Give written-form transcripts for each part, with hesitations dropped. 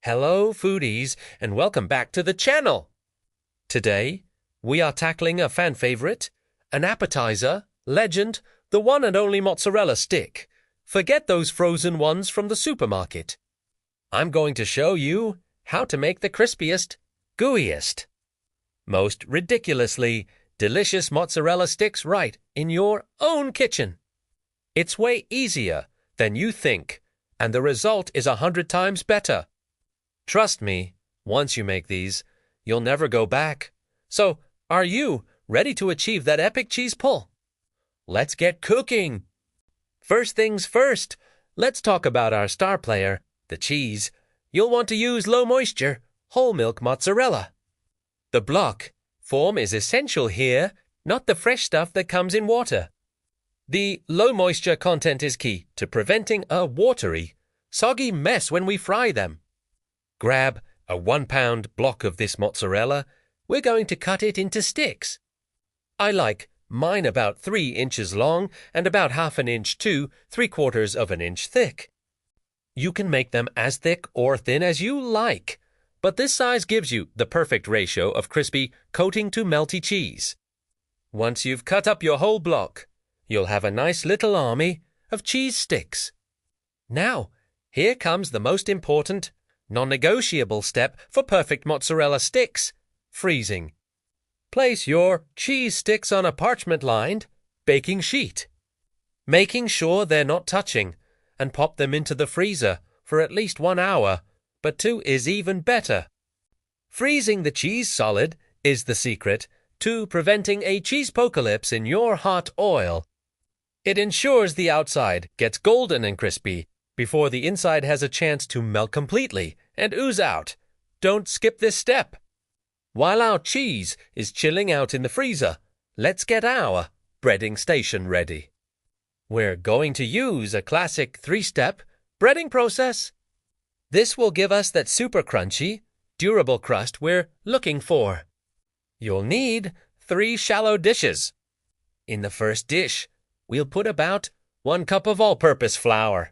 Hello, foodies, and welcome back to the channel. Today, we are tackling a fan favorite, an appetizer, legend, the one and only mozzarella stick. Forget those frozen ones from the supermarket. I'm going to show you how to make the crispiest, gooeyest, most ridiculously delicious mozzarella sticks right in your own kitchen. It's way easier than you think, and the result is 100 times better. Trust me, once you make these, you'll never go back. So, are you ready to achieve that epic cheese pull? Let's get cooking! First things first, let's talk about our star player, the cheese. You'll want to use low moisture, whole milk mozzarella. The block form is essential here, not the fresh stuff that comes in water. The low moisture content is key to preventing a watery, soggy mess when we fry them. Grab a 1-pound block of this mozzarella. We're going to cut it into sticks. I like mine about 3 inches long and about half an inch to 3/4 of an inch thick. You can make them as thick or thin as you like, but this size gives you the perfect ratio of crispy coating to melty cheese. Once you've cut up your whole block, you'll have a nice little army of cheese sticks. Now, here comes the most important, non-negotiable step for perfect mozzarella sticks: freezing. Place your cheese sticks on a parchment-lined baking sheet, making sure they're not touching, and pop them into the freezer for at least 1 hour, but 2 is even better. Freezing the cheese solid is the secret to preventing a cheesepocalypse in your hot oil. It ensures the outside gets golden and crispy before the inside has a chance to melt completely and ooze out. Don't skip this step. While our cheese is chilling out in the freezer, let's get our breading station ready. We're going to use a classic 3-step breading process. This will give us that super crunchy, durable crust we're looking for. You'll need 3 shallow dishes. In the first dish, we'll put about 1 cup of all-purpose flour.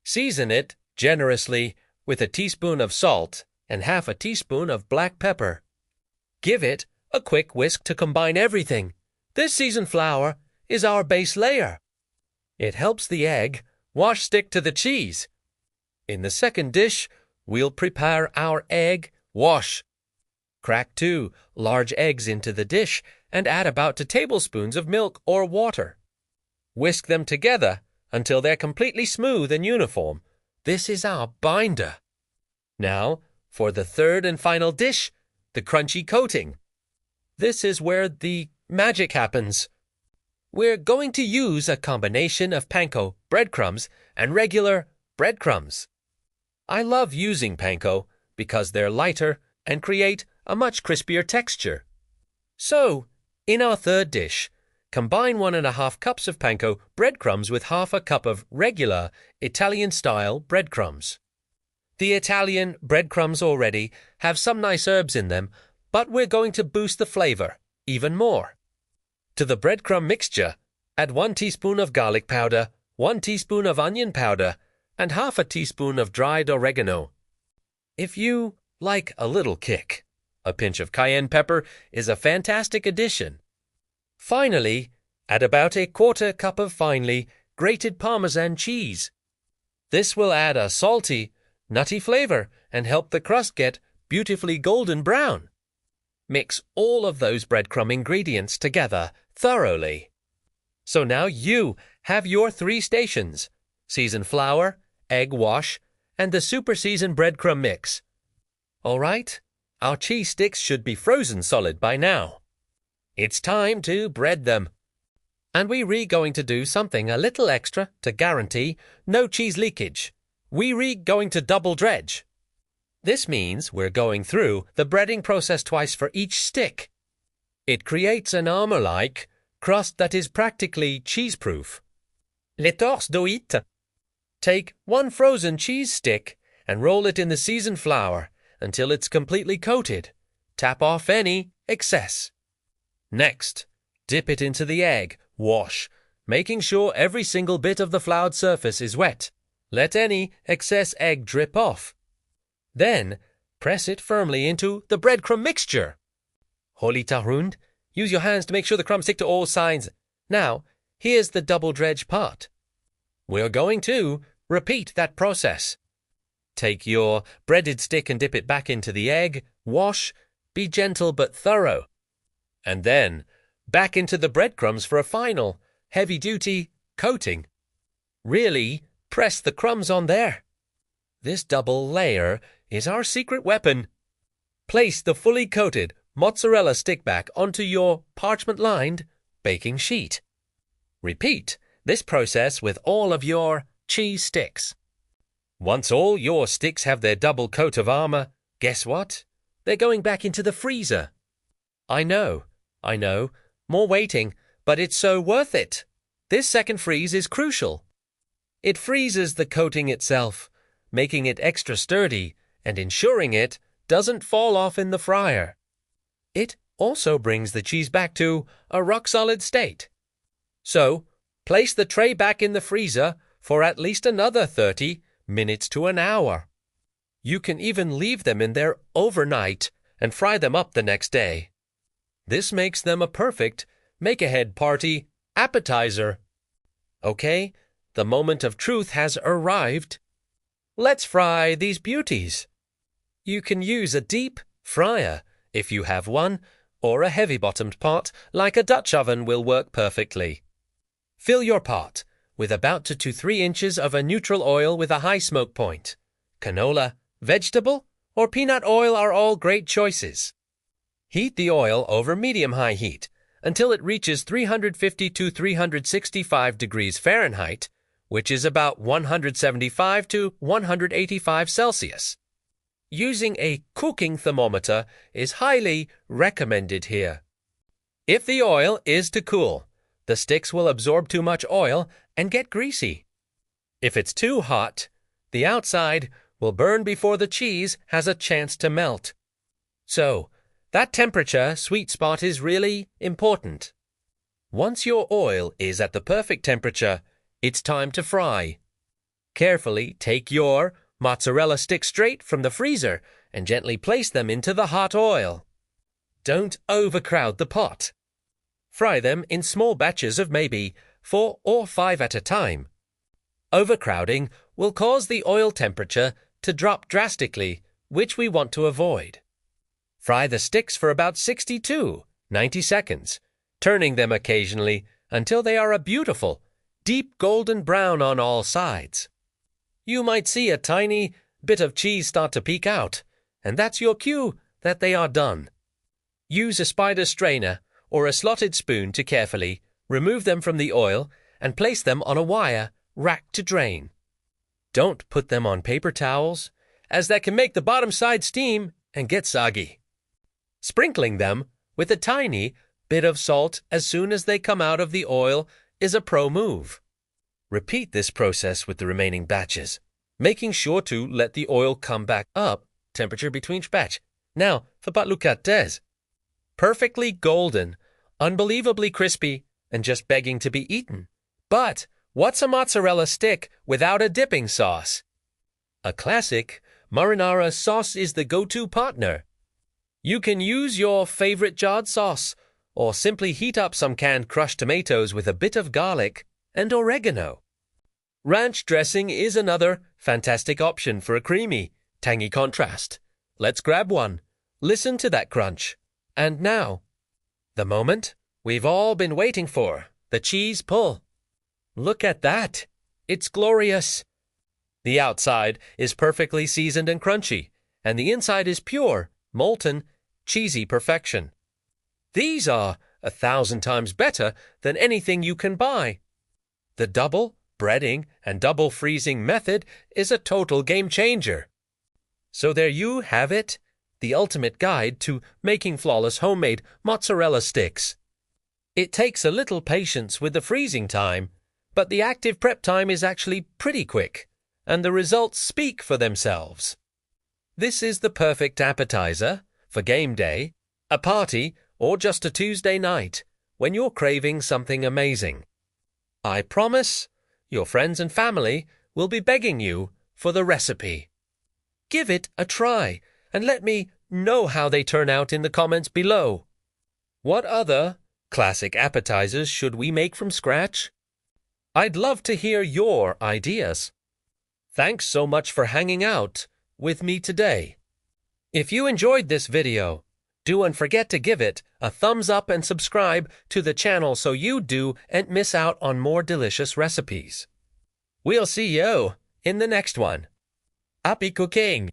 Season it generously with a teaspoon of salt and half a teaspoon of black pepper. Give it a quick whisk to combine everything. This seasoned flour is our base layer. It helps the egg wash stick to the cheese. In the second dish, we'll prepare our egg wash. Crack 2 large eggs into the dish and add about 2 tablespoons of milk or water. Whisk them together until they're completely smooth and uniform. This is our binder. Now, for the third and final dish, the crunchy coating. This is where the magic happens. We're going to use a combination of panko breadcrumbs and regular breadcrumbs. I love using panko because they're lighter and create a much crispier texture. So, in our third dish, combine 1½ cups of panko breadcrumbs with half a cup of regular Italian-style breadcrumbs. The Italian breadcrumbs already have some nice herbs in them, but we're going to boost the flavor even more. To the breadcrumb mixture, add 1 teaspoon of garlic powder, 1 teaspoon of onion powder, and half a teaspoon of dried oregano. If you like a little kick, a pinch of cayenne pepper is a fantastic addition. Finally, add about 1/4 cup of finely grated Parmesan cheese. This will add a salty, nutty flavor and help the crust get beautifully golden brown. Mix all of those breadcrumb ingredients together thoroughly. So now you have your 3 stations: seasoned flour, egg wash, and the super seasoned breadcrumb mix. All right, our cheese sticks should be frozen solid by now. It's time to bread them. And we're going to do something a little extra to guarantee no cheese leakage. We're going to double dredge. This means we're going through the breading process twice for each stick. It creates an armor-like crust that is practically cheese-proof. Les torses doit. Take 1 frozen cheese stick and roll it in the seasoned flour until it's completely coated. Tap off any excess. Next, dip it into the egg wash, making sure every single bit of the floured surface is wet. Let any excess egg drip off. Then, press it firmly into the breadcrumb mixture. Holita Hund, use your hands to make sure the crumbs stick to all sides. Now, here's the double dredge part. We're going to repeat that process. Take your breaded stick and dip it back into the egg, wash, be gentle but thorough. And then, back into the breadcrumbs for a final, heavy-duty coating. Really, press the crumbs on there. This double layer is our secret weapon. Place the fully coated mozzarella stick back onto your parchment-lined baking sheet. Repeat this process with all of your cheese sticks. Once all your sticks have their double coat of armor, guess what? They're going back into the freezer. I know, more waiting, but it's so worth it. This second freeze is crucial. It freezes the coating itself, making it extra sturdy and ensuring it doesn't fall off in the fryer. It also brings the cheese back to a rock-solid state. So, place the tray back in the freezer for at least another 30 minutes to an hour. You can even leave them in there overnight and fry them up the next day. This makes them a perfect make-ahead party appetizer. Okay, the moment of truth has arrived. Let's fry these beauties. You can use a deep fryer if you have one, or a heavy-bottomed pot like a Dutch oven will work perfectly. Fill your pot with about 2 to 3 inches of a neutral oil with a high smoke point. Canola, vegetable, or peanut oil are all great choices. Heat the oil over medium-high heat until it reaches 350 to 365 degrees Fahrenheit, which is about 175 to 185 Celsius. Using a cooking thermometer is highly recommended here. If the oil is to cool, the sticks will absorb too much oil and get greasy. If it's too hot, the outside will burn before the cheese has a chance to melt. So, that temperature sweet spot is really important. Once your oil is at the perfect temperature, it's time to fry. Carefully take your mozzarella sticks straight from the freezer and gently place them into the hot oil. Don't overcrowd the pot. Fry them in small batches of maybe 4 or 5 at a time. Overcrowding will cause the oil temperature to drop drastically, which we want to avoid. Fry the sticks for about 60 to 90 seconds, turning them occasionally until they are a beautiful, deep golden brown on all sides. You might see a tiny bit of cheese start to peek out, and that's your cue that they are done. Use a spider strainer or a slotted spoon to carefully remove them from the oil and place them on a wire rack to drain. Don't put them on paper towels, as that can make the bottom side steam and get soggy. Sprinkling them with a tiny bit of salt as soon as they come out of the oil is a pro move. Repeat this process with the remaining batches, making sure to let the oil come back up temperature between each batch. Now, for patlucates. Perfectly golden, unbelievably crispy, and just begging to be eaten. But what's a mozzarella stick without a dipping sauce? A classic marinara sauce is the go-to partner. You can use your favorite jarred sauce, or simply heat up some canned crushed tomatoes with a bit of garlic and oregano. Ranch dressing is another fantastic option for a creamy, tangy contrast. Let's grab one. Listen to that crunch. And now, the moment we've all been waiting for, the cheese pull. Look at that. It's glorious. The outside is perfectly seasoned and crunchy, and the inside is pure, molten, cheesy perfection. These are 1,000 times better than anything you can buy. The double breading and double freezing method is a total game changer. So there you have it, the ultimate guide to making flawless homemade mozzarella sticks. It takes a little patience with the freezing time, but the active prep time is actually pretty quick, and the results speak for themselves. This is the perfect appetizer for game day, a party, or just a Tuesday night when you're craving something amazing. I promise your friends and family will be begging you for the recipe. give it a try and let me know how they turn out in the comments below. What other classic appetizers should we make from scratch? I'd love to hear your ideas. Thanks so much for hanging out with me today. If you enjoyed this video, don't forget to give it a thumbs up and subscribe to the channel so you don't miss out on more delicious recipes. We'll see you in the next one. Happy cooking!